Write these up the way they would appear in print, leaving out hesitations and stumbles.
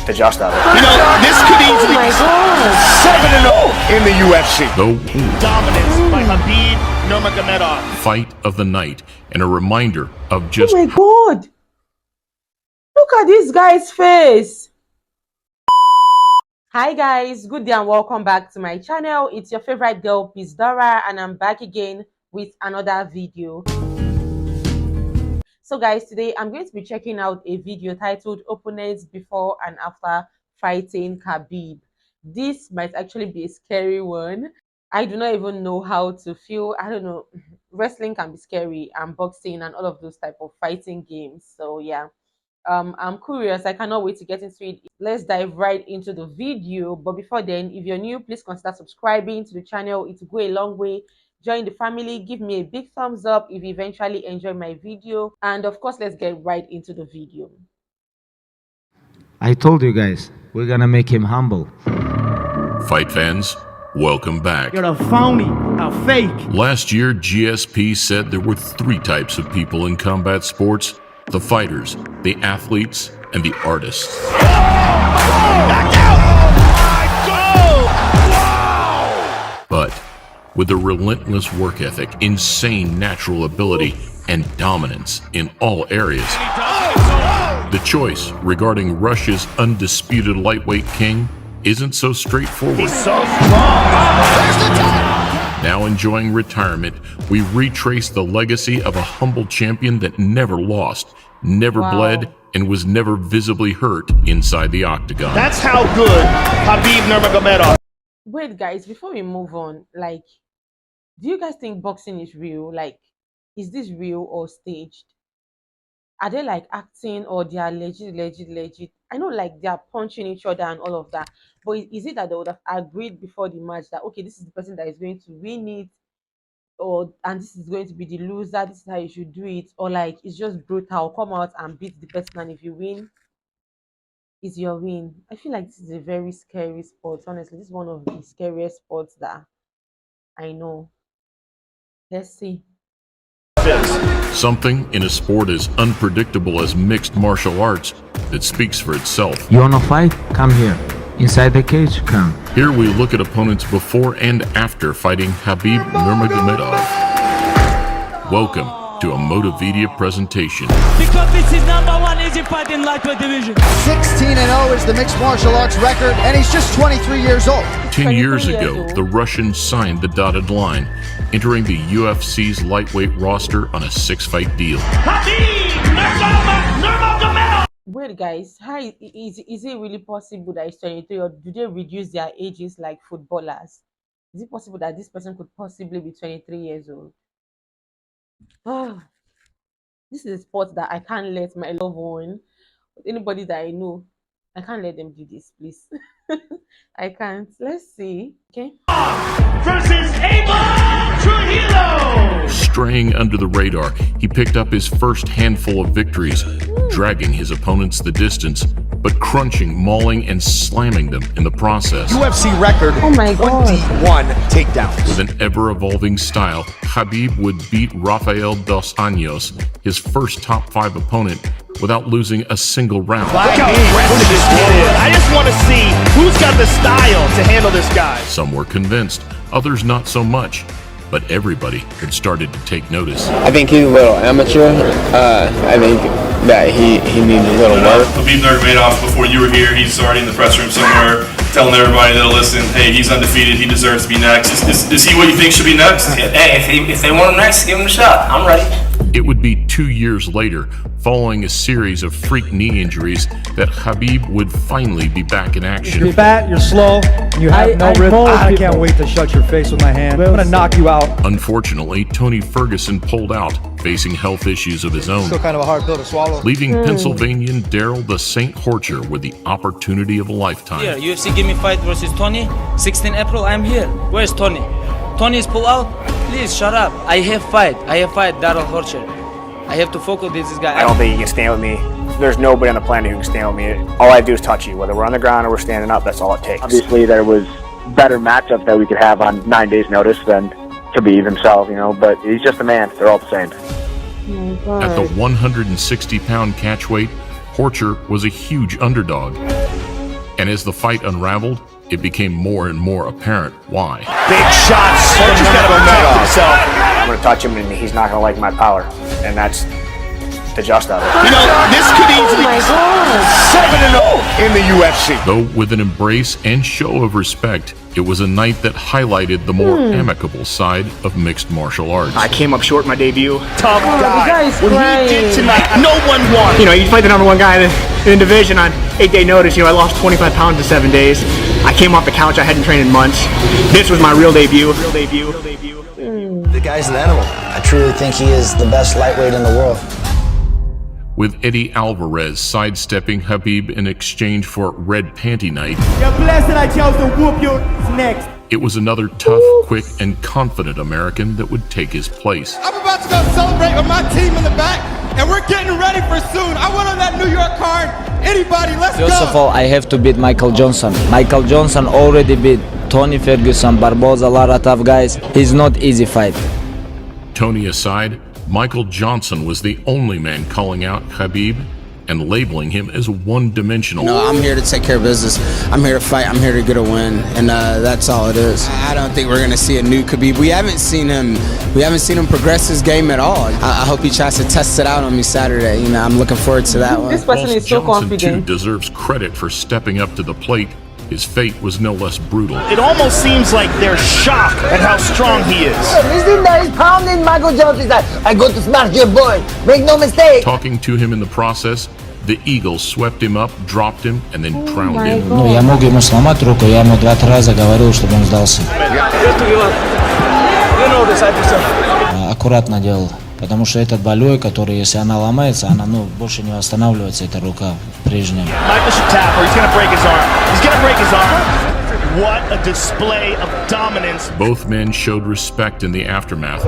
to just of it. You know, this could easily be 7-0 in the UFC. Dominance by Khabib Nurmagomedov. Fight of the night, and a reminder of just... Oh my God! Look at this guy's face! Hi guys, good day and welcome back to my channel. It's your favorite girl, Peace Dora, and I'm back again with another video. So guys, today I'm going to be checking out a video titled Opponents Before and After Fighting Khabib. This might actually be a scary one. I do not even know how to feel. I don't know. Wrestling can be scary, and boxing and all of those type of fighting games. So yeah, I'm curious. I cannot wait to get into it. Let's dive right into the video. But before then, if you're new, please consider subscribing to the channel. It will go a long way. Join the family. Give me a big thumbs up if you eventually enjoy my video. And of course, let's get right into the video. I told you guys, we're gonna make him humble. Fight fans, welcome back. You're a phony, a fake. Last year, GSP said there were three types of people in combat sports: the fighters, the athletes, and the artists. Knocked out! Oh my God! Wow! But with a relentless work ethic, insane natural ability, and dominance in all areas, the choice regarding Russia's undisputed lightweight king isn't so straightforward. He's so strong! Now enjoying retirement, we retrace the legacy of a humble champion that never lost, never bled, and was never visibly hurt inside the octagon. That's how good Khabib Nurmagomedov. Wait guys, before we move on, like, do you guys think boxing is real? Like, is this real or staged? Are they like acting, or they are legit? I know like they are punching each other and all of that, but is it that they would have agreed before the match that, okay, this is the person that is going to win it, and this is going to be the loser, this is how you should do it? Or like it's just brutal, come out and beat the person, and if you win, it's your win? I feel like this is a very scary sport. Honestly, this is one of the scariest sports that I know. Let's see. Something in a sport as unpredictable as mixed martial arts that speaks for itself. You wanna fight? Come here. Inside the cage, come. Here we look at opponents before and after fighting Khabib Nurmagomedov. Welcome to a Motivedia presentation. Because this is #1 easy fight in lightweight division. 16-0 is the mixed martial arts record, and he's just 23 years old. 10 years ago, the Russian signed the dotted line, entering the UFC's lightweight roster on a 6-fight deal. Khabib Nurmagomedov. Wait guys, how is it really possible that it's 23, or do they reduce their ages like footballers? Is it possible that this person could possibly be 23 years old? Oh, this is a sport that I can't let my loved one, anybody that I know, I can't let them do this, please. I can't. Let's see. Okay. Versus Abel Trujillo. Straying under the radar, he picked up his first handful of victories, dragging his opponents the distance, but crunching, mauling, and slamming them in the process. UFC record, Oh my God. 21 takedowns. With an ever-evolving style, Khabib would beat Rafael dos Anjos, his first top 5 opponent, without losing a single round. Look how aggressive this kid is. I just want to see who's got the style to handle this guy. Some were convinced, others not so much, but everybody had started to take notice. I think he's a little amateur. I think that he needs a little work. Khabib Nurmagomedov, before you were here, he's already in the press room somewhere telling everybody that'll listen, hey, he's undefeated, he deserves to be next. Is he what you think should be next? Hey, if they want him next, give him a shot. I'm ready. It would be 2 years later, following a series of freak knee injuries, that Khabib would finally be back in action. You're fat, you're slow, you have no rhythm. I can't wait to shut your face with my hand. I'm gonna knock you out. Unfortunately, Tony Ferguson pulled out, facing health issues of his own, Still kind of a hard pill to swallow. leaving Pennsylvanian Daryl the Saint Horcher with the opportunity of a lifetime. Here, UFC give me fight versus Tony. 16 April, I'm here. Where's Tony? Tony's pull out? Please, shut up. I have fight, Daryl Horcher. I have to focus this guy. I don't think you can stand with me. There's nobody on the planet who can stand with me. All I do is touch you. Whether we're on the ground or we're standing up, that's all it takes. Obviously, there was better matchups that we could have on 9 days' notice than Khabib himself, you know, but he's just a man. They're all the same. At the 160-pound catchweight, Horcher was a huge underdog. And as the fight unraveled, it became more and more apparent why. Big shots. He's got to protect himself. I'm going to touch him, and he's not going to like my power, and that's the just of it. You know, this could easily be 7-0 in the UFC. Though with an embrace and show of respect, it was a night that highlighted the more amicable side of mixed martial arts. I came up short in my debut. Tough guy. What he did tonight, no one won. You know, you fight the #1 guy in the division on 8-day notice. You know, I lost 25 pounds in 7 days. I came off the couch. I hadn't trained in months. This was my real debut. The guy's an animal. I truly think he is the best lightweight in the world. With Eddie Alvarez sidestepping Khabib in exchange for Red Panty Night. You're blessed that I chose to whoop your next. It was another tough, quick, and confident American that would take his place. I'm about to go celebrate with my team in the back, and we're getting ready for soon. I went on that New York card. Anybody, let's go. First of all, I have to beat Michael Johnson. Michael Johnson already beat Tony Ferguson, Barboza, a lot of tough guys. It's not easy fight. Tony aside, Michael Johnson was the only man calling out Khabib and labeling him as one-dimensional. No, I'm here to take care of business. I'm here to fight. I'm here to get a win, and that's all it is. I don't think we're gonna see a new Khabib. We haven't seen him progress his game at all. I hope he tries to test it out on me Saturday. You know, I'm looking forward to that one. This person is so Johnson confident. too deserves credit for stepping up to the plate. His fate was no less brutal. It almost seems like they're shocked at how strong he is. Listen, that is pounding Michael Johnson. I go to smash your boy. Make no mistake. Talking to him in the process, the Eagle swept him up, dropped him, and then crowned him. Ну, я мог ему сломать руку, я ему 2-3 раза говорил, чтобы он сдался. Аккуратно делал. Потому что этот болевой, который, если она ломается, она, больше не восстанавливается, эта рука прежняя. Michael should tap her. He's going to break his arm. He's going to break his arm. What a display of dominance. Both men showed respect in the aftermath.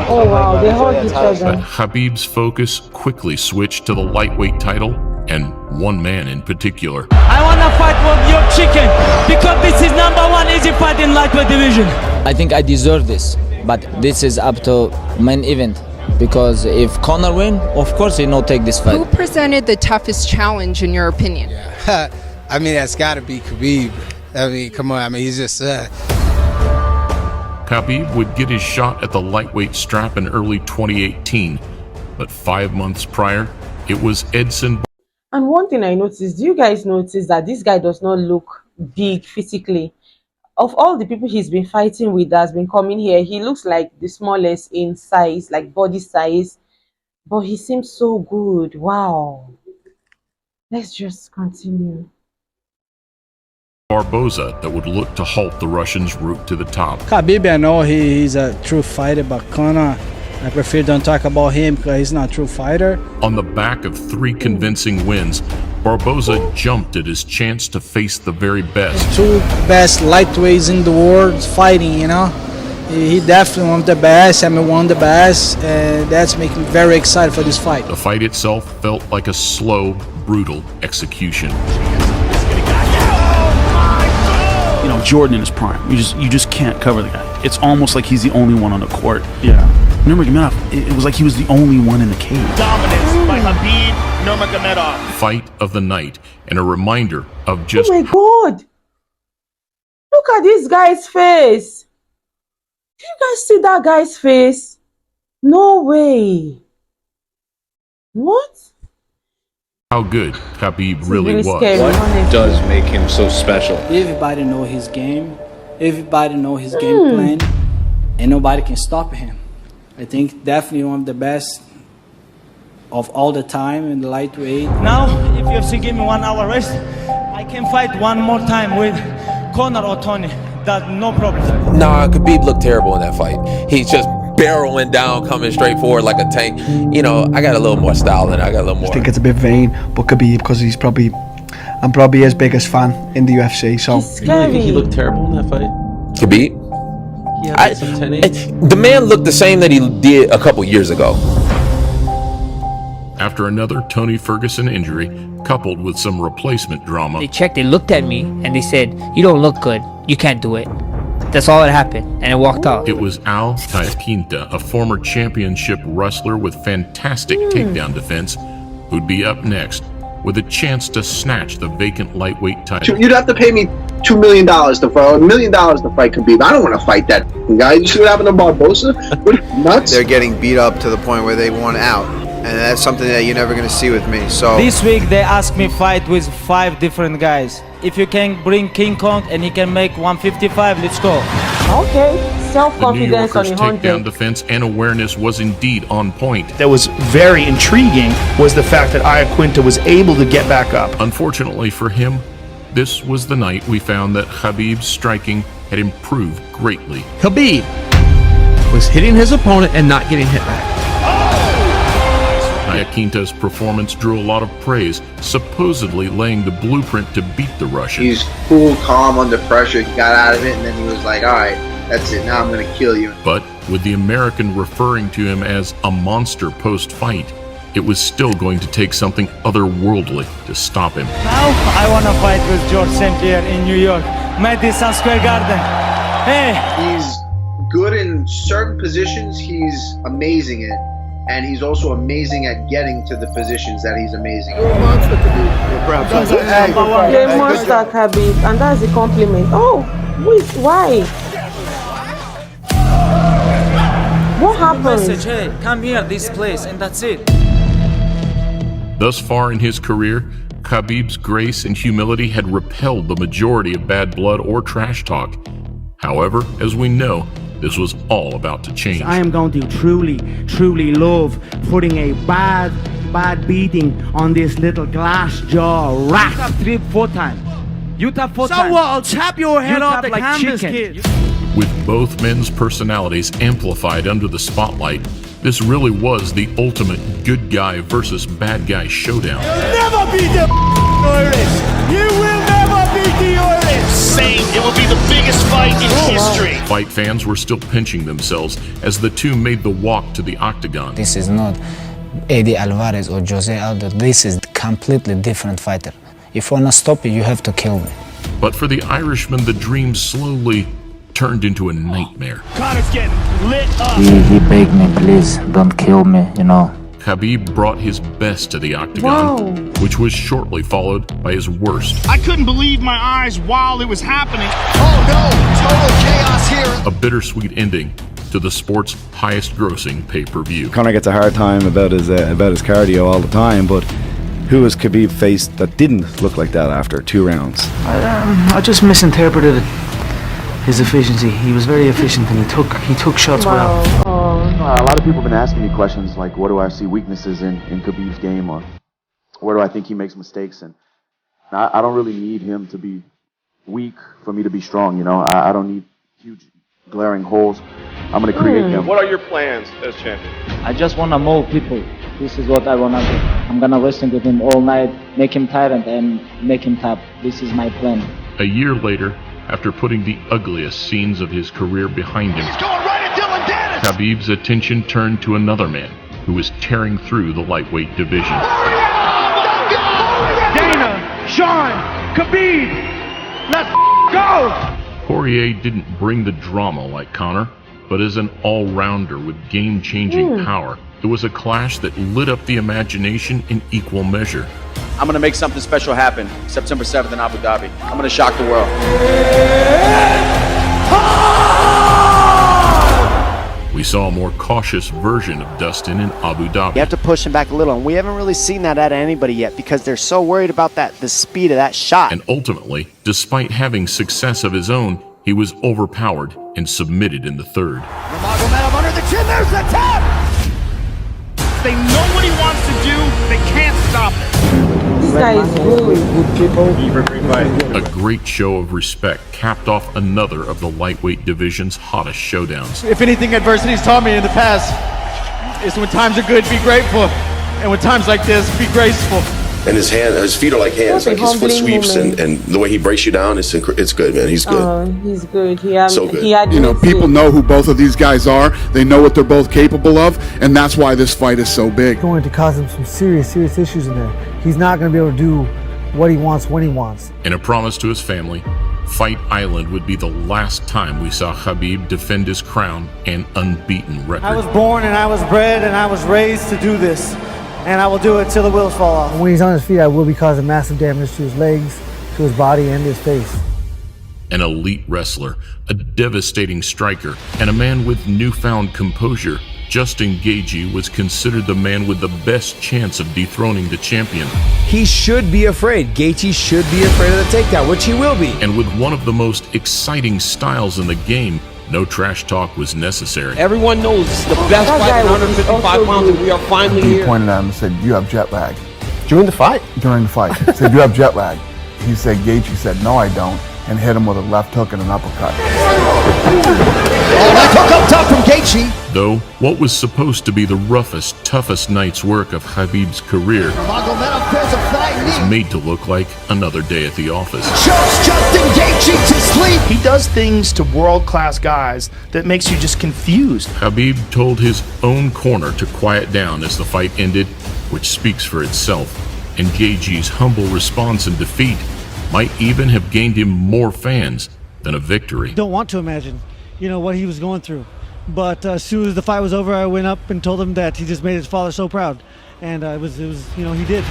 Oh wow, they hug each other. But Khabib's focus quickly switched to the lightweight title, and one man in particular. I wanna fight with your chicken because this is #1 easy fight in lightweight division. I think I deserve this, but this is up to main event. Because if Conor win, of course he take this fight. Who presented the toughest challenge in your opinion? I mean, that's got to be Khabib. I mean, come on. I mean, he's just. Khabib would get his shot at the lightweight strap in early 2018, but 5 months prior, it was Edson. And one thing I noticed, do you guys notice that this guy does not look big physically? Of all the people he's been fighting with that's been coming here, he looks like the smallest in size, like body size, but he seems so good. Wow. Let's just continue. Barboza that would look to halt the Russians' route to the top. Khabib, I know he's a true fighter, but Conor, I prefer don't talk about him because he's not a true fighter. On the back of 3 convincing wins, Barboza jumped at his chance to face the very best. 2 best lightweights in the world fighting, you know. He definitely one of the best, one of the best, and that's making me very excited for this fight. The fight itself felt like a slow, brutal execution. You know, Jordan in his prime, you just can't cover the guy. It's almost like he's the only one on the court. Yeah. Nurmagomedov, it was like he was the only one in the cage. Dominance by Khabib Nurmagomedov. Fight of the night, and a reminder of just. Oh my God! Look at this guy's face. Did you guys see that guy's face? No way. What? How good Khabib really was. Scary, what does make him so special? Everybody know his game. Everybody know his game plan. And nobody can stop him. I think definitely one of the best of all the time in the lightweight. Now, if UFC give me 1 hour rest, I can fight one more time with Conor or Tony. That's no problem. Nah, Khabib looked terrible in that fight. He's just barreling down, coming straight forward like a tank. You know, I got a little more style than I got a little more. I think it's a bit vain, but Khabib, because I'm probably his biggest fan in the UFC. So he looked terrible in that fight. Khabib? The man looked the same that he did a couple years ago. After another Tony Ferguson injury, coupled with some replacement drama. They checked, they looked at me, and they said, "You don't look good. You can't do it." That's all that happened, and I walked out. It was Al Quinta, a former championship wrestler with fantastic takedown defense, who'd be up next with a chance to snatch the vacant lightweight title. You'd have to pay me $2 million to fight, or $1 million to fight Khabib. I don't want to fight that guy. You see what happened to Barboza? What, nuts? They're getting beat up to the point where they want out, and that's something that you're never going to see with me. So this week they asked me fight with 5 different guys. If you can bring King Kong and he can make 155, let's go. Okay, The New self-confidence on Yorker's the takedown 100. defense and awareness was indeed on point. That was very intriguing was the fact that Iaquinta was able to get back up. Unfortunately for him, this was the night we found that Khabib's striking had improved greatly. Khabib was hitting his opponent and not getting hit back. Iaquinta's performance drew a lot of praise, supposedly laying the blueprint to beat the Russian. he's cool, calm under pressure. He got out of it, and then he was like, all right, that's it. Now I'm going to kill you. But with the American referring to him as a monster post-fight, it was still going to take something otherworldly to stop him. Now I want to fight with George St. Pierre in New York, Madison Square Garden. Hey! He's good in certain positions. He's amazing in. And he's also amazing at getting to the positions that he's amazing in. You're a monster, Khabib, and that's a compliment. Oh, why? What happened? Hey, come here, this place, and that's it. Thus far in his career, Khabib's grace and humility had repelled the majority of bad blood or trash talk. However, as we know, this was all about to change. I am going to truly love putting a bad beating on this little glass jaw rat. You tap 3-4 times. You tap 4 times. So what? I'll tap your head off the canvas, kid. With both men's personalities amplified under the spotlight, this really was the ultimate good guy versus bad guy showdown. Never beat the Oilers. You will never beat the Oilers. Saying it will be the biggest fight in history. Fight fans were still pinching themselves as the two made the walk to the octagon. This is not Eddie Alvarez or Jose Aldo. This is a completely different fighter. If I want to stop you, you have to kill me. But for the Irishman, the dream slowly turned into a nightmare. Connor's getting lit up. He begged me, please, don't kill me, you know. Khabib brought his best to the octagon, which was shortly followed by his worst. I couldn't believe my eyes while it was happening. Oh no, total chaos here. A bittersweet ending to the sport's highest-grossing pay-per-view. Conor gets a hard time about his cardio all the time, but who has Khabib faced that didn't look like that after 2 rounds? I just misinterpreted his efficiency. He was very efficient and he took shots well. A lot of people have been asking me questions like, what do I see weaknesses in Khabib's game, or where do I think he makes mistakes? And I don't really need him to be weak for me to be strong, you know. I don't need huge glaring holes. I'm going to create them. What are your plans as champion? I just want to mold people. This is what I want to do. I'm going to wrestle with him all night, make him tired and make him tap. This is my plan. A year later, after putting the ugliest scenes of his career behind him, Khabib's attention turned to another man who was tearing through the lightweight division. Dana, Sean, Khabib, let's go! Poirier didn't bring the drama like Conor, but as an all-rounder with game-changing power, it was a clash that lit up the imagination in equal measure. I'm going to make something special happen September 7th in Abu Dhabi. I'm going to shock the world. We saw a more cautious version of Dustin in Abu Dhabi. You have to push him back a little, and we haven't really seen that out of anybody yet because they're so worried about the speed of that shot. And ultimately, despite having success of his own, he was overpowered and submitted in the third. Nurmagomedov under the chin, there's the tap! They know what he wants to do, they can't stop it. This guy is good. A great show of respect capped off another of the lightweight division's hottest showdowns. If anything adversity's taught me in the past, is when times are good, be grateful. And when times like this, be graceful. And his feet are like hands, like his foot sweeps, and the way he breaks you down, it's good, man. He's good. Oh, he's good. So good. You know, people know who both of these guys are. They know what they're both capable of, and that's why this fight is so big. Going to cause him some serious issues in there. He's not going to be able to do what he wants when he wants. In a promise to his family, Fight Island would be the last time we saw Khabib defend his crown and unbeaten record. I was born and I was bred and I was raised to do this. and I will do it till the wheels fall off. And when he's on his feet, I will be causing massive damage to his legs, to his body, and his face. An elite wrestler, a devastating striker, and a man with newfound composure, Justin Gaethje was considered the man with the best chance of dethroning the champion. He should be afraid. Gaethje should be afraid of the takedown, which he will be. And with one of the most exciting styles in the game, no trash talk was necessary. Everyone knows this is the best fight at 155 pounds, and we are finally He here. pointed at him and said, "You have jet lag." During the fight? During the fight. He said, "You have jet lag." He said, Gaethje said, "No, I don't," and hit him with a left hook and an uppercut. Left hook up top from Gaethje. Though what was supposed to be the roughest, toughest night's work of Khabib's career Nurmagomedov feels a flying is knee. made to look like another day at the office. Shows Justin Gaethje to sleep. He does things to world-class guys that makes you just confused. Khabib told his own corner to quiet down as the fight ended, which speaks for itself, and Gaethje's humble response and defeat might even have gained him more fans than a victory. Don't want to imagine, what he was going through. But as soon as the fight was over, I went up and told him that he just made his father so proud. And it was, he did.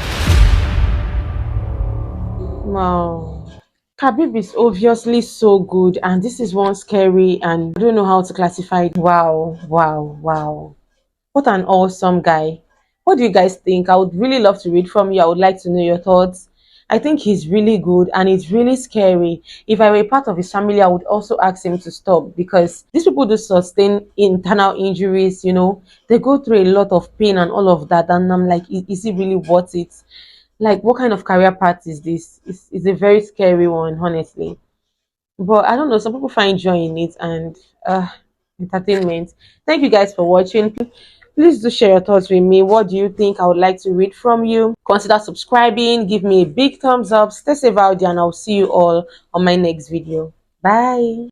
Wow. Khabib is obviously so good, and this is one scary, and I don't know how to classify it. Wow, wow, wow. What an awesome guy. What do you guys think? I would really love to read from you. I would like to know your thoughts. I think he's really good, and it's really scary. If I were a part of his family, I would also ask him to stop, because these people do sustain internal injuries, they go through a lot of pain and all of that, and I'm like, is it really worth it? Like, what kind of career path is this? It's a very scary one, honestly. But I don't know, some people find joy in it and entertainment. Thank you guys for watching. Please do share your thoughts with me. What do you think? I would like to read from you. Consider subscribing. Give me a big thumbs up. Stay safe out there, and I'll see you all on my next video. Bye.